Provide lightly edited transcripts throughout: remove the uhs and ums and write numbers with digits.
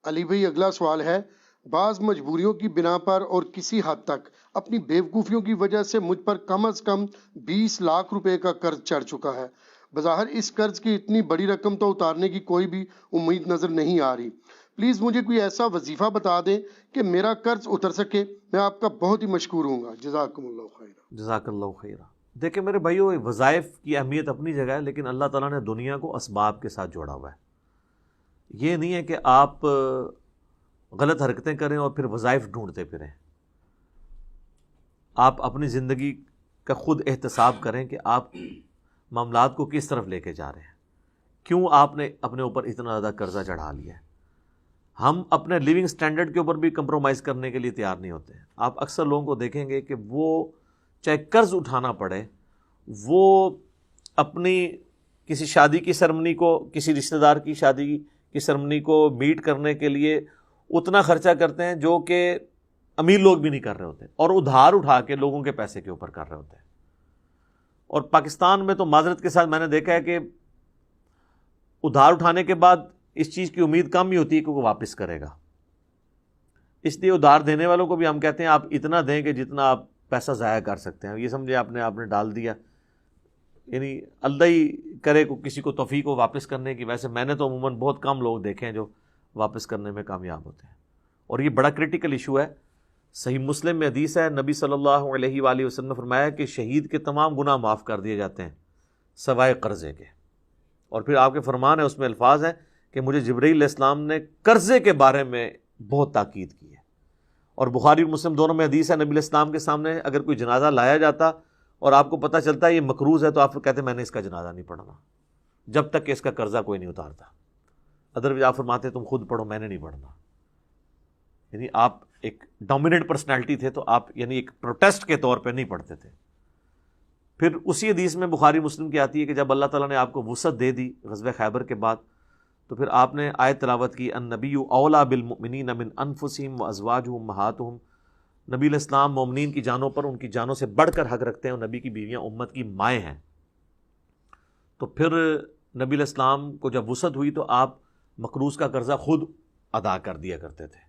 علی بھائی اگلا سوال ہے، بعض مجبوریوں کی بنا پر اور کسی حد تک اپنی بیوقوفیوں کی وجہ سے مجھ پر کم از کم 20 لاکھ روپے کا قرض چڑھ چکا ہے۔ بظاہر اس قرض کی اتنی بڑی رقم تو اتارنے کی کوئی بھی امید نظر نہیں آ رہی۔ پلیز مجھے کوئی ایسا وظیفہ بتا دیں کہ میرا قرض اتر سکے، میں آپ کا بہت ہی مشکور ہوں گا، جزاکم اللہ خیر۔ جزاک اللہ خیرہ۔ دیکھیں میرے بھائیو، وظائف کی اہمیت اپنی جگہ ہے، لیکن اللہ تعالیٰ نے دنیا کو اسباب کے ساتھ جوڑا ہوا ہے۔ یہ نہیں ہے کہ آپ غلط حرکتیں کریں اور پھر وظائف ڈھونڈتے پھریں۔ آپ اپنی زندگی کا خود احتساب کریں کہ آپ معاملات کو کس طرف لے کے جا رہے ہیں، کیوں آپ نے اپنے اوپر اتنا زیادہ قرضہ چڑھا لیا ہے۔ ہم اپنے لیونگ سٹینڈرڈ کے اوپر بھی کمپرومائز کرنے کے لیے تیار نہیں ہوتے ہیں۔ آپ اکثر لوگوں کو دیکھیں گے کہ وہ چاہے قرض اٹھانا پڑے، وہ اپنی کسی شادی کی سرمنی کو، کسی رشتہ دار کی شادی کی سرمنی کو میٹ کرنے کے لیے اتنا خرچہ کرتے ہیں جو کہ امیر لوگ بھی نہیں کر رہے ہوتے، اور ادھار اٹھا کے لوگوں کے پیسے کے اوپر کر رہے ہوتے ہیں۔ اور پاکستان میں تو معذرت کے ساتھ میں نے دیکھا ہے کہ ادھار اٹھانے کے بعد اس چیز کی امید کم ہی ہوتی ہے کہ وہ واپس کرے گا۔ اس لیے ادھار دینے والوں کو بھی ہم کہتے ہیں آپ اتنا دیں کہ جتنا آپ پیسہ ضائع کر سکتے ہیں۔ یہ سمجھے آپ نے ڈال دیا، یعنی اللہ ہی کرے کو کسی کو توفیق ہو واپس کرنے کی۔ ویسے میں نے تو عموماً بہت کم لوگ دیکھے ہیں جو واپس کرنے میں کامیاب ہوتے ہیں، اور یہ بڑا کرٹیکل ایشو ہے۔ صحیح مسلم میں حدیث ہے، نبی صلی اللہ علیہ وآلہ وسلم نے فرمایا کہ شہید کے تمام گناہ معاف کر دیے جاتے ہیں سوائے قرضے کے۔ اور پھر آپ کے فرمان ہے، اس میں الفاظ ہیں کہ مجھے جبرائیل علیہ السلام نے قرضے کے بارے میں بہت تاکید کی ہے۔ اور بخاری اور مسلم دونوں میں حدیث ہے، نبی علیہ السلام کے سامنے اگر کوئی جنازہ لایا جاتا اور آپ کو پتہ چلتا ہے یہ مقروض ہے، تو آپ کہتے میں نے اس کا جنازہ نہیں پڑھنا جب تک کہ اس کا قرضہ کوئی نہیں اتارتا۔ ادروائز آپ فرماتے تم خود پڑھو، میں نے نہیں پڑھنا۔ یعنی آپ ایک ڈومیننٹ پرسنالٹی تھے، تو آپ یعنی ایک پروٹیسٹ کے طور پہ نہیں پڑھتے تھے۔ پھر اسی حدیث میں بخاری مسلم کی آتی ہے کہ جب اللہ تعالیٰ نے آپ کو وسعت دے دی غزوہ خیبر کے بعد، تو پھر آپ نے آیت تلاوت کی، النبی اولیٰ بالمؤمنین من انفسہم وازواجہ امہاتہم۔ نبی علیہ السلام مومنین کی جانوں پر ان کی جانوں سے بڑھ کر حق رکھتے ہیں، اور نبی کی بیویاں امت کی مائیں ہیں۔ تو پھر نبی علیہ السلام کو جب وسعت ہوئی تو آپ مقروض کا قرضہ خود ادا کر دیا کرتے تھے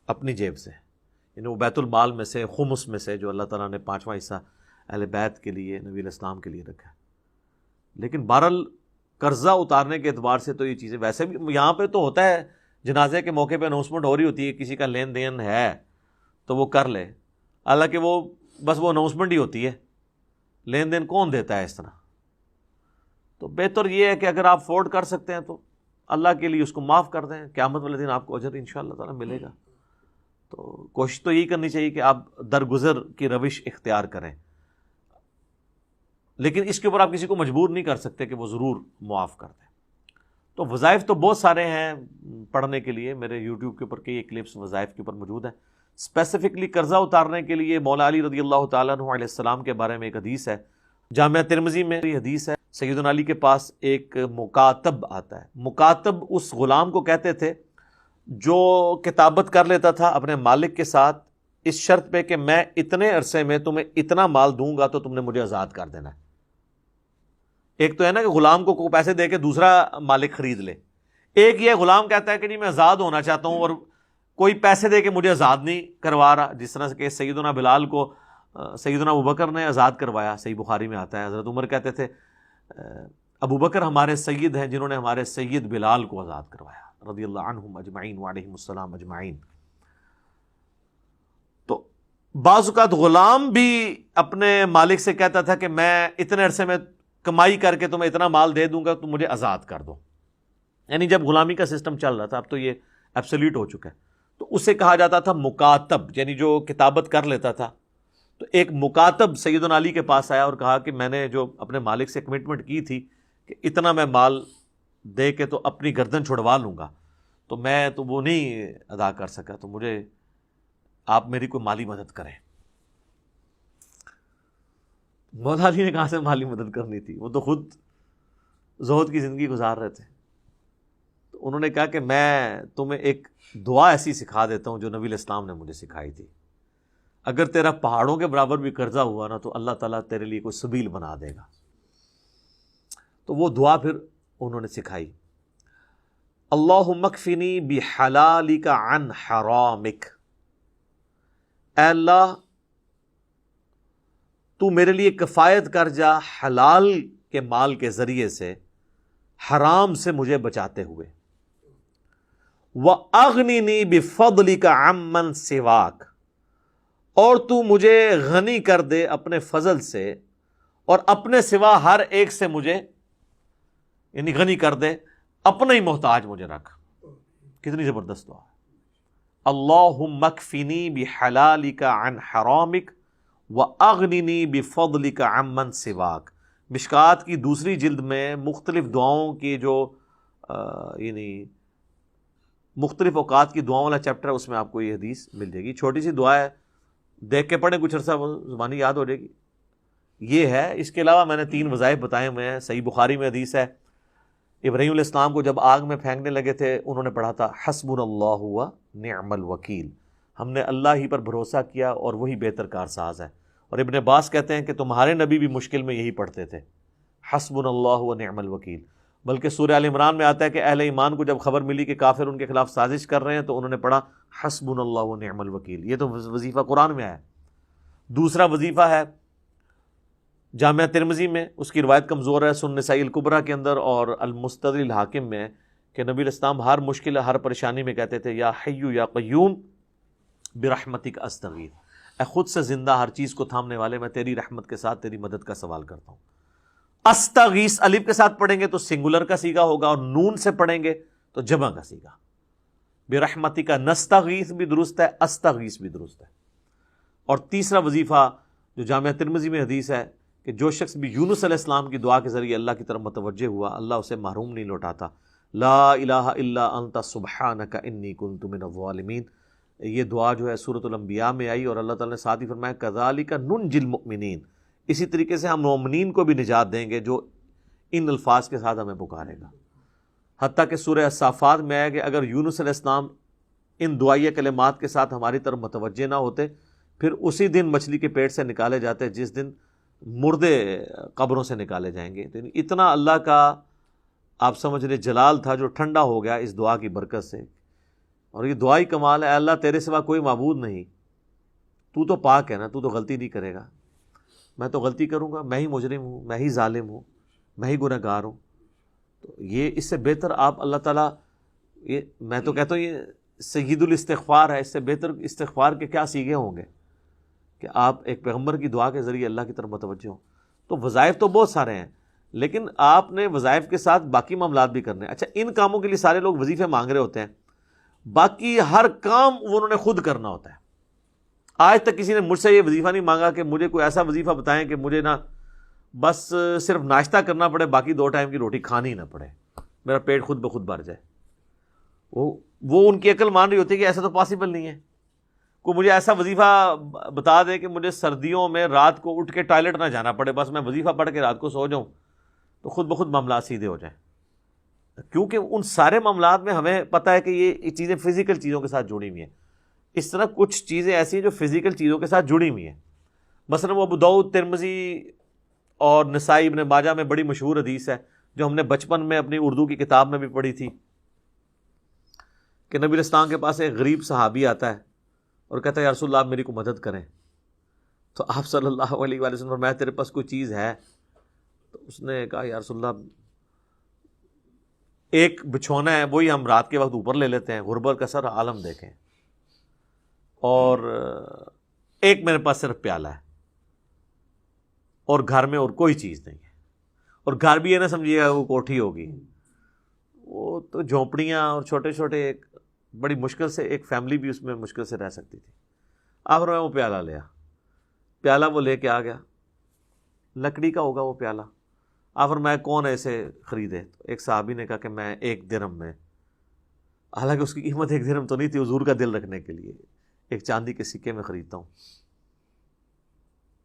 اپنی جیب سے، یعنی وہ بیت المال میں سے، خمس میں سے، جو اللہ تعالیٰ نے 5واں حصہ اہل بیت کے لیے، نبی علیہ السلام کے لیے رکھا ہے۔ لیکن بہرحال قرضہ اتارنے کے اعتبار سے تو یہ چیزیں ویسے بھی یہاں پہ تو ہوتا ہے، جنازے کے موقع پہ اناؤنسمنٹ ہو رہی ہوتی ہے، کسی کا لین دین ہے تو وہ کر لے، حالانکہ وہ بس وہ اناؤنسمنٹ ہی ہوتی ہے، لین دین کون دیتا ہے اس طرح۔ تو بہتر یہ ہے کہ اگر آپ افورڈ کر سکتے ہیں تو اللہ کے لیے اس کو معاف کر دیں، قیامت والے دن آپ کو اجر انشاءاللہ تعالیٰ ملے گا۔ تو کوشش تو یہی کرنی چاہیے کہ آپ درگزر کی روش اختیار کریں، لیکن اس کے اوپر آپ کسی کو مجبور نہیں کر سکتے کہ وہ ضرور معاف کر دیں۔ تو وظائف تو بہت سارے ہیں پڑھنے کے لیے، میرے یوٹیوب کے اوپر کئی کلپس وظائف کے اوپر موجود ہیں۔ اسپیسیفکلی قرضہ اتارنے کے لیے مولا علی رضی اللہ تعالیٰ عنہ علیہ السلام کے بارے میں ایک حدیث ہے، جامعہ ترمذی میں یہ حدیث ہے۔ سیدنا علی کے پاس ایک مکاتب آتا ہے۔ مکاتب اس غلام کو کہتے تھے جو کتابت کر لیتا تھا اپنے مالک کے ساتھ اس شرط پہ کہ میں اتنے عرصے میں تمہیں اتنا مال دوں گا تو تم نے مجھے آزاد کر دینا ہے۔ ایک تو ہے نا کہ غلام کو پیسے دے کے دوسرا مالک خرید لے، ایک یہ غلام کہتا ہے کہ نہیں میں آزاد ہونا چاہتا ہوں اور کوئی پیسے دے کے مجھے آزاد نہیں کروا رہا، جس طرح کہ سیدنا بلال کو سیدنا ابوبکر نے آزاد کروایا، صحیح بخاری میں آتا ہے۔ حضرت عمر کہتے تھے ابوبکر ہمارے سید ہیں جنہوں نے ہمارے سید بلال کو آزاد کروایا، رضی اللہ عنہم اجمعین وعلیہم السلام اجمعین۔ تو بعض اوقات غلام بھی اپنے مالک سے کہتا تھا کہ میں اتنے عرصے میں کمائی کر کے تمہیں اتنا مال دے دوں گا تو مجھے آزاد کر دو، یعنی جب غلامی کا سسٹم چل رہا تھا، اب تو یہ ایبسلیوٹ ہو چکا ہے۔ تو اسے کہا جاتا تھا مکاتب، یعنی جو کتابت کر لیتا تھا۔ تو ایک مکاتب سیدنا علی کے پاس آیا اور کہا کہ میں نے جو اپنے مالک سے کمٹمنٹ کی تھی کہ اتنا میں مال دے کے تو اپنی گردن چھڑوا لوں گا، تو میں تو وہ نہیں ادا کر سکا، تو مجھے آپ میری کوئی مالی مدد کریں۔ مولا علی نے کہاں سے مالی مدد کرنی تھی، وہ تو خود زہد کی زندگی گزار رہے تھے۔ تو انہوں نے کہا کہ میں تمہیں ایک دعا ایسی سکھا دیتا ہوں جو نبی علیہ السلام نے مجھے سکھائی تھی، اگر تیرا پہاڑوں کے برابر بھی قرضہ ہوا نا تو اللہ تعالیٰ تیرے لیے کوئی سبیل بنا دے گا۔ تو وہ دعا پھر انہوں نے سکھائی، اللہم اکفنی بحلالک عن حرامک، اے اللہ تو میرے لیے کفایت کر جا حلال کے مال کے ذریعے سے حرام سے مجھے بچاتے ہوئے، وَأَغْنِنِي بِفَضْلِكَ عَمَّنْ سِوَاكَ، اور تو مجھے غنی کر دے اپنے فضل سے اور اپنے سوا ہر ایک سے مجھے یعنی غنی کر دے، اپنا ہی محتاج مجھے رکھ۔ کتنی زبردست دعا ہے، اللہم اکفنی بحلالک عن حرامک وَأَغْنِنِي بِفَضْلِكَ عَمَّنْ سِوَاكَ۔ مشکات کی دوسری جلد میں مختلف دعاؤں کی جو یعنی مختلف اوقات کی دعاؤں والا چیپٹر ہے، اس میں آپ کو یہ حدیث مل جائے گی۔ چھوٹی سی دعا ہے، دیکھ کے پڑھیں، کچھ عرصہ زبانی یاد ہو جائے گی۔ یہ ہے، اس کے علاوہ میں نے 3 وظائف بتائے ہوئے ہیں۔ صحیح بخاری میں حدیث ہے، ابراہیم علیہ السلام کو جب آگ میں پھینکنے لگے تھے، انہوں نے پڑھا تھا حسبنا اللہ و نعم الوکیل، ہم نے اللہ ہی پر بھروسہ کیا اور وہی بہتر کارساز ہے۔ اور ابن عباس کہتے ہیں کہ تمہارے نبی بھی مشکل میں یہی پڑھتے تھے، حسبنا اللہ و نعم الوکیل۔ بلکہ سورہ آل عمران میں آتا ہے کہ اہل ایمان کو جب خبر ملی کہ کافر ان کے خلاف سازش کر رہے ہیں تو انہوں نے پڑھا حسبنا اللہ و نعم الوکیل۔ یہ تو وظیفہ قرآن میں آیا ہے۔ دوسرا وظیفہ ہے جامعہ ترمذی میں، اس کی روایت کمزور ہے، سنن نسائی الکبریٰ کے اندر اور المستدرک الحاکم میں، کہ نبی علیہ السلام ہر مشکل ہر پریشانی میں کہتے تھے یا حی یا قیوم برحمتک استغیث، اے خود سے زندہ ہر چیز کو تھامنے والے، میں تیری رحمت کے ساتھ تیری مدد کا سوال کرتا ہوں۔ استغیث الف کے ساتھ پڑھیں گے تو سنگولر کا صیغہ ہوگا، اور نون سے پڑھیں گے تو جمع کا صیغہ۔ برحمتک نستغیث بھی درست ہے، استغیث بھی درست ہے۔ اور تیسرا وظیفہ جو جامعہ ترمذی میں حدیث ہے کہ جو شخص بھی یونس علیہ السلام کی دعا کے ذریعے اللہ کی طرف متوجہ ہوا، اللہ اسے محروم نہیں لوٹاتا۔ لا الہ الا انت سبحانک انی کنت من الظالمین، یہ دعا جو ہے سورۃ الانبیاء میں آئی، اور اللہ تعالیٰ نے ساتھ ہی فرمایا کذالک ننجی المؤمنین، اسی طریقے سے ہم مومنین کو بھی نجات دیں گے جو ان الفاظ کے ساتھ ہمیں پکارے گا۔ حتیٰ کہ سورہ الصافات میں آیا کہ اگر یونس علیہ السلام ان دعائیہ کلمات کے ساتھ ہماری طرف متوجہ نہ ہوتے، پھر اسی دن مچھلی کے پیٹ سے نکالے جاتے جس دن مردے قبروں سے نکالے جائیں گے۔ تو اتنا اللہ کا آپ سمجھ لیں جلال تھا جو ٹھنڈا ہو گیا اس دعا کی برکت سے۔ اور یہ دعائی کمال ہے، اے اللہ تیرے سوا کوئی معبود نہیں، تو تو پاک ہے نا، تو تو غلطی نہیں کرے گا، میں تو غلطی کروں گا، میں ہی مجرم ہوں، میں ہی ظالم ہوں، میں ہی گنہ گار ہوں۔ تو یہ اس سے بہتر آپ اللہ تعالیٰ، یہ میں تو کہتا ہوں یہ سید الاستغفار ہے، اس سے بہتر استغفار کے کیا سیغے ہوں گے کہ آپ ایک پیغمبر کی دعا کے ذریعے اللہ کی طرف متوجہ ہوں۔ تو وظائف تو بہت سارے ہیں، لیکن آپ نے وظائف کے ساتھ باقی معاملات بھی کرنے ہیں۔ اچھا، ان کاموں کے لیے سارے لوگ وظیفے مانگ رہے ہوتے ہیں، باقی ہر کام انہوں نے خود کرنا ہوتا ہے۔ آج تک کسی نے مجھ سے یہ وظیفہ نہیں مانگا کہ مجھے کوئی ایسا وظیفہ بتائیں کہ مجھے نا بس صرف ناشتہ کرنا پڑے، باقی 2 ٹائم کی روٹی کھانی نہ پڑے، میرا پیٹ خود بخود بھر جائے۔ وہ ان کی عقل مان رہی ہوتی ہے کہ ایسا تو پاسبل نہیں ہے۔ کوئی مجھے ایسا وظیفہ بتا دے کہ مجھے سردیوں میں رات کو اٹھ کے ٹوائلٹ نہ جانا پڑے، بس میں وظیفہ پڑھ کے رات کو سو جاؤں، تو خود بخود معاملات سیدھے ہو جائیں۔ کیونکہ ان سارے معاملات میں ہمیں پتہ ہے کہ یہ چیزیں فزیکل چیزوں کے ساتھ جڑی ہوئی ہیں۔ اس طرح کچھ چیزیں ایسی ہیں جو فزیکل چیزوں کے ساتھ جڑی ہوئی ہیں۔ مثلا وہ ابو داؤد، ترمذی اور نسائی، ابن ماجہ میں بڑی مشہور حدیث ہے جو ہم نے بچپن میں اپنی اردو کی کتاب میں بھی پڑھی تھی کہ نبی علیہ السلام کے پاس ایک غریب صحابی آتا ہے اور کہتا ہے یا رسول اللہ آپ میری کو مدد کریں۔ تو آپ صلی اللہ علیہ وآلہ وسلم فرمایا تیرے پاس کوئی چیز ہے؟ تو اس نے کہا یا رسول اللہ ایک بچھونا ہے، وہی ہم رات کے وقت اوپر لے لیتے ہیں، غربت کا سر عالم دیکھیں، اور ایک میرے پاس صرف پیالہ ہے، اور گھر میں اور کوئی چیز نہیں ہے، اور گھر بھی یہ نہ سمجھیے گا وہ کوٹھی ہوگی، وہ تو جھونپڑیاں اور چھوٹے چھوٹے، ایک بڑی مشکل سے ایک فیملی بھی اس میں مشکل سے رہ سکتی تھی۔ آخر میں وہ پیالہ لیا، پیالہ وہ لے کے آ گیا، لکڑی کا ہوگا وہ پیالہ۔ آخر میں کون ایسے خریدے؟ تو ایک صحابی نے کہا کہ میں 1 درہم میں، حالانکہ اس کی قیمت 1 درہم تو نہیں تھی، حضور کا دل رکھنے کے لیے ایک چاندی کے سکے میں خریدتا ہوں۔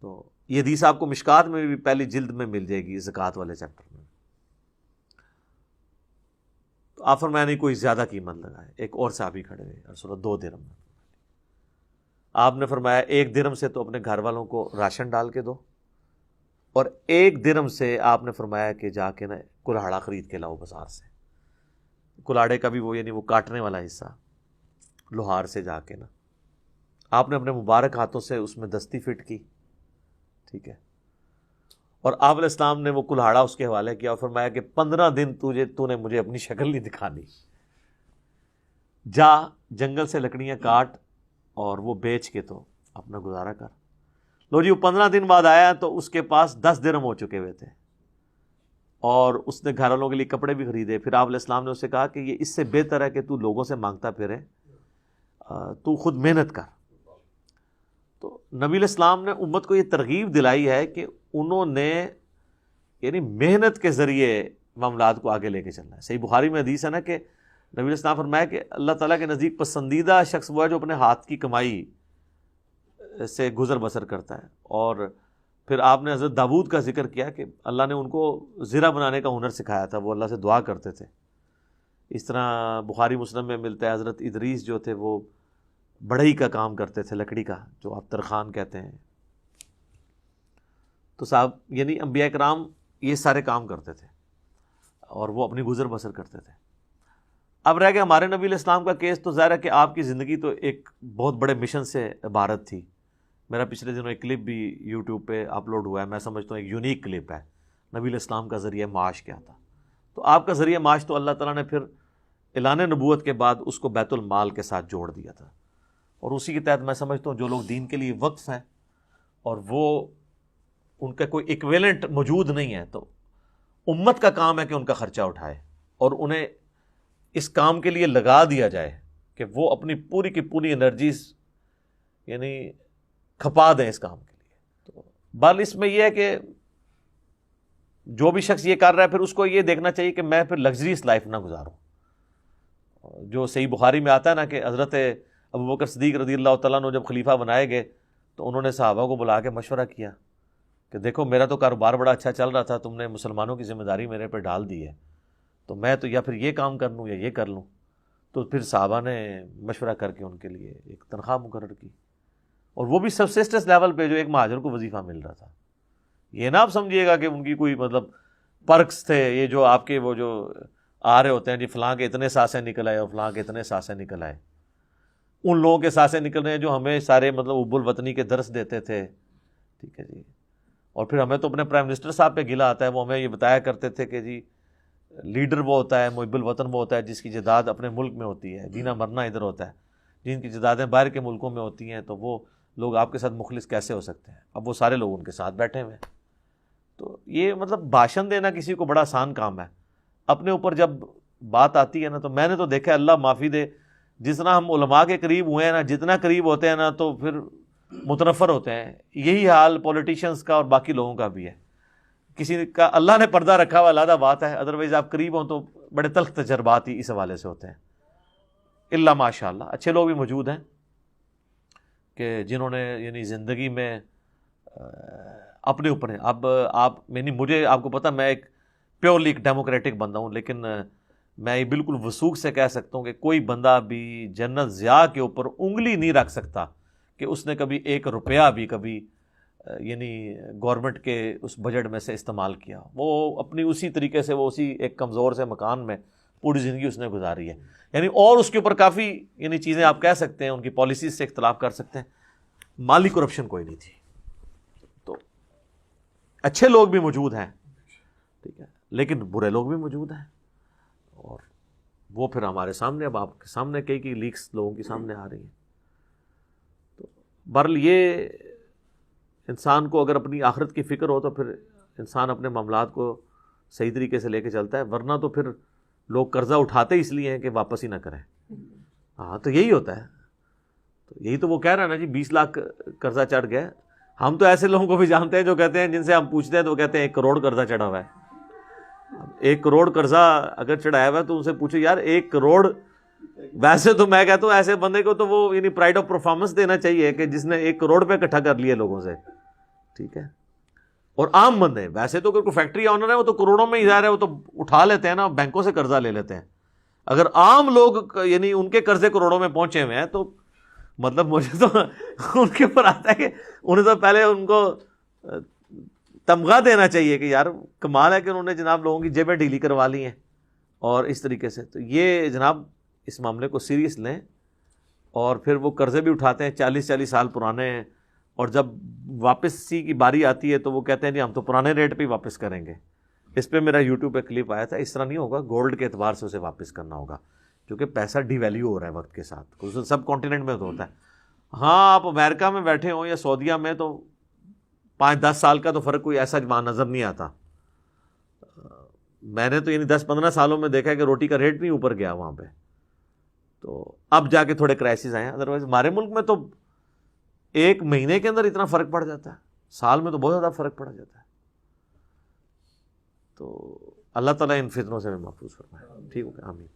تو یہ حدیث آپ کو مشکات میں بھی پہلی جلد میں مل جائے گی، زکوٰۃ والے چیپٹر میں۔ تو آپ فرمایا نہیں کوئی زیادہ قیمت لگائے، ایک اور صحابی کھڑے ہوئے، رسول اللہ 2 درہم میں۔ آپ نے فرمایا 1 درہم سے تو اپنے گھر والوں کو راشن ڈال کے دو، اور 1 درہم سے آپ نے فرمایا کہ جا کے نا کلہاڑا خرید کے لاؤ بازار سے۔ کلاڑے کا بھی وہ یعنی وہ کاٹنے والا حصہ لوہار سے جا کے نا آپ نے اپنے مبارک ہاتھوں سے اس میں دستی فٹ کی، ٹھیک ہے، اور آپ علیہ السلام نے وہ کلاڑا اس کے حوالے کیا اور فرمایا کہ 15 دن تو نے مجھے اپنی شکل نہیں دکھانی، جا جنگل سے لکڑیاں کاٹ اور وہ بیچ کے تو اپنا گزارا کر۔ لو جی، وہ 15 دن بعد آیا تو اس کے پاس 10 درہم ہو چکے ہوئے تھے اور اس نے گھر والوں کے لیے کپڑے بھی خریدے۔ پھر آپ علیہ السلام نے اسے کہا کہ یہ اس سے بہتر ہے کہ تو لوگوں سے مانگتا پھرے، تو خود محنت کر۔ تو نبی علیہ السلام نے امت کو یہ ترغیب دلائی ہے کہ انہوں نے یعنی محنت کے ذریعے معاملات کو آگے لے کے چلنا ہے۔ صحیح بخاری میں حدیث ہے نا کہ نبی علیہ السلام فرمایا کہ اللہ تعالیٰ کے نزدیک پسندیدہ شخص وہ ہے جو اپنے ہاتھ کی کمائی سے گزر بسر کرتا ہے۔ اور پھر آپ نے حضرت داؤد کا ذکر کیا کہ اللہ نے ان کو زرہ بنانے کا ہنر سکھایا تھا، وہ اللہ سے دعا کرتے تھے۔ اس طرح بخاری مسلم میں ملتا ہے حضرت ادریس جو تھے وہ بڑھئی کا کام کرتے تھے، لکڑی کا، جو آپ ترخان کہتے ہیں۔ تو صاحب یعنی انبیاء کرام یہ سارے کام کرتے تھے اور وہ اپنی گزر بسر کرتے تھے۔ اب رہ گیا ہمارے نبی علیہ السلام کا کیس، تو ظاہر ہے کہ آپ کی زندگی تو ایک بہت بڑے مشن سے عبارت تھی۔ میرا پچھلے دنوں ایک کلپ بھی یوٹیوب پہ اپلوڈ ہوا ہے، میں سمجھتا ہوں ایک یونیک کلپ ہے، نبی علیہ السلام کا ذریعہ معاش کیا تھا۔ تو آپ کا ذریعہ معاش تو اللہ تعالیٰ نے پھر اعلان نبوت کے بعد اس کو بیت المال کے ساتھ جوڑ دیا تھا، اور اسی کے تحت میں سمجھتا ہوں جو لوگ دین کے لیے وقف ہیں اور وہ ان کا کوئی ایکویلنٹ موجود نہیں ہے، تو امت کا کام ہے کہ ان کا خرچہ اٹھائے اور انہیں اس کام کے لیے لگا دیا جائے کہ وہ اپنی پوری کی پوری انرجیز یعنی کھپا دیں اس کام کے لیے۔ تو بال اس میں یہ ہے کہ جو بھی شخص یہ کر رہا ہے پھر اس کو یہ دیکھنا چاہیے کہ میں پھر لگژریس لائف نہ گزاروں۔ جو صحیح بخاری میں آتا ہے نا کہ حضرت ابوبکر صدیق رضی اللہ تعالیٰ عنہ جب خلیفہ بنائے گئے تو انہوں نے صحابہ کو بلا کے مشورہ کیا کہ دیکھو میرا تو کاروبار بڑا اچھا چل رہا تھا، تم نے مسلمانوں کی ذمہ داری میرے پہ ڈال دی ہے، تو میں تو یا پھر یہ کام کر لوں یا یہ کر لوں۔ تو پھر صحابہ نے مشورہ کر کے ان کے لیے ایک تنخواہ مقرر کی، اور وہ بھی سبسسٹنس لیول پہ جو ایک مہاجر کو وظیفہ مل رہا تھا۔ یہ نہ آپ سمجھیے گا کہ ان کی کوئی مطلب پرکس تھے، یہ جو آپ کے وہ جو آ رہے ہوتے ہیں جی فلاں کے اتنے سانسیں نکل آئے اور فلاں کے اتنے سانسیں نکل آئے، ان لوگوں کے سانسیں نکل رہے ہیں جو ہمیں سارے مطلب اب الوطنی کے درس دیتے تھے، ٹھیک ہے جی۔ اور پھر ہمیں تو اپنے پرائم منسٹر صاحب پہ گلہ آتا ہے، وہ ہمیں یہ بتایا کرتے تھے کہ جی لیڈر وہ ہوتا ہے، محب الوطن وہ ہوتا ہے جس کی جداد اپنے ملک میں ہوتی ہے، جینا مرنا ادھر ہوتا ہے، جن کی جدادیں باہر کے ملکوں میں ہوتی ہیں تو وہ لوگ آپ کے ساتھ مخلص کیسے ہو سکتے ہیں؟ اب وہ سارے لوگ ان کے ساتھ بیٹھے ہوئے ہیں۔ تو یہ مطلب بھاشن دینا کسی کو بڑا آسان کام ہے، اپنے اوپر جب بات آتی ہے نا تو میں نے تو دیکھا اللہ معافی دے، جتنا ہم علماء کے قریب ہوئے ہیں نا، جتنا قریب ہوتے ہیں نا تو پھر متنفر ہوتے ہیں۔ یہی حال پولیٹیشینز کا اور باقی لوگوں کا بھی ہے۔ کسی کا اللہ نے پردہ رکھا ہوا علیحدہ بات ہے، ادروائز آپ قریب ہوں تو بڑے تلخ تجربات ہی اس حوالے سے ہوتے ہیں۔ اللہ ماشاء اللہ اچھے لوگ بھی موجود ہیں کہ جنہوں نے یعنی زندگی میں اپنے اوپر ہیں۔ اب آپ یعنی مجھے آپ کو پتہ میں ایک پیورلی ایک ڈیموکریٹک بندہ ہوں، لیکن میں یہ بالکل وثوق سے کہہ سکتا ہوں کہ کوئی بندہ بھی جنرل ضیاء کے اوپر انگلی نہیں رکھ سکتا کہ اس نے کبھی 1 روپیہ بھی کبھی یعنی گورنمنٹ کے اس بجٹ میں سے استعمال کیا۔ وہ اپنی اسی طریقے سے وہ اسی ایک کمزور سے مکان میں پوری زندگی اس نے گزاری ہے، یعنی اور اس کے اوپر کافی یعنی چیزیں آپ کہہ سکتے ہیں، ان کی پالیسیز سے اختلاف کر سکتے ہیں، مالی کرپشن کوئی نہیں تھی۔ تو اچھے لوگ بھی موجود ہیں، ٹھیک ہے، لیکن برے لوگ بھی موجود ہیں، اور وہ پھر ہمارے سامنے اب آپ کے سامنے کئی لیکس لوگوں کے سامنے آ رہی ہیں۔ تو بہرحال یہ انسان کو اگر اپنی آخرت کی فکر ہو تو پھر انسان اپنے معاملات کو صحیح طریقے سے لے کے چلتا ہے، ورنہ تو پھر لوگ قرضہ اٹھاتے اس لیے ہیں کہ واپس ہی نہ کریں۔ ہاں تو یہی ہوتا ہے، تو یہی تو وہ کہہ رہا ہے نا جی 20 لاکھ قرضہ چڑھ گیا۔ ہم تو ایسے لوگوں کو بھی جانتے ہیں جو کہتے ہیں، جن سے ہم پوچھتے ہیں تو وہ کہتے ہیں 1 کروڑ قرضہ چڑھا ہوا ہے۔ 1 کروڑ قرضہ اگر چڑھایا ہوا ہے تو ان سے پوچھو یار 1 کروڑ، ویسے تو میں کہتا ہوں ایسے بندے کو تو وہ یعنی پرائڈ آف پرفارمنس دینا چاہیے کہ جس نے 1 کروڑ روپے اکٹھا کر لیے لوگوں سے، ٹھیک ہے۔ اور عام بندے ویسے تو کوئی فیکٹری آنر ہے وہ تو کروڑوں میں ہی ظاہر ہے، وہ تو اٹھا لیتے ہیں نا، بینکوں سے قرضہ لے لیتے ہیں۔ اگر عام لوگ یعنی ان کے قرضے کروڑوں میں پہنچے ہوئے ہیں تو مطلب مجھے تو ان کے اوپر آتا ہے کہ انہیں تو پہلے ان کو تمغہ دینا چاہیے کہ یار کمال ہے کہ انہوں نے جناب لوگوں کی جیبیں ڈھیلی کروا لی ہیں اور اس طریقے سے. تو یہ جناب اس معاملے کو سیریس لیں. اور پھر وہ قرضے بھی اٹھاتے ہیں 40 سال پرانے ہیں, اور جب واپسی کی باری آتی ہے تو وہ کہتے ہیں جی ہم تو پرانے ریٹ پہ ہی واپس کریں گے. اس پہ میرا یوٹیوب پہ کلپ آیا تھا. اس طرح نہیں ہوگا, گولڈ کے اعتبار سے اسے واپس کرنا ہوگا, کیونکہ پیسہ ڈی ویلیو ہو رہا ہے وقت کے ساتھ. سب کانٹیننٹ میں تو ہوتا ہے. ہاں آپ امریکہ میں بیٹھے ہوں یا سعودیہ میں تو 5-10 سال کا تو فرق کوئی ایسا وہاں نظر نہیں آتا. میں نے تو یعنی 10-15 سالوں میں دیکھا ہے کہ روٹی کا ریٹ نہیں اوپر گیا وہاں پہ. تو اب جا کے تھوڑے کرائسس آئے ہیں. ادروائز ہمارے ملک میں تو 1 مہینے کے اندر اتنا فرق پڑ جاتا ہے, سال میں تو بہت زیادہ فرق پڑ جاتا ہے. تو اللہ تعالیٰ ان فتنوں سے ہمیں محفوظ فرمائے. ٹھیک ہو گیا, آمین.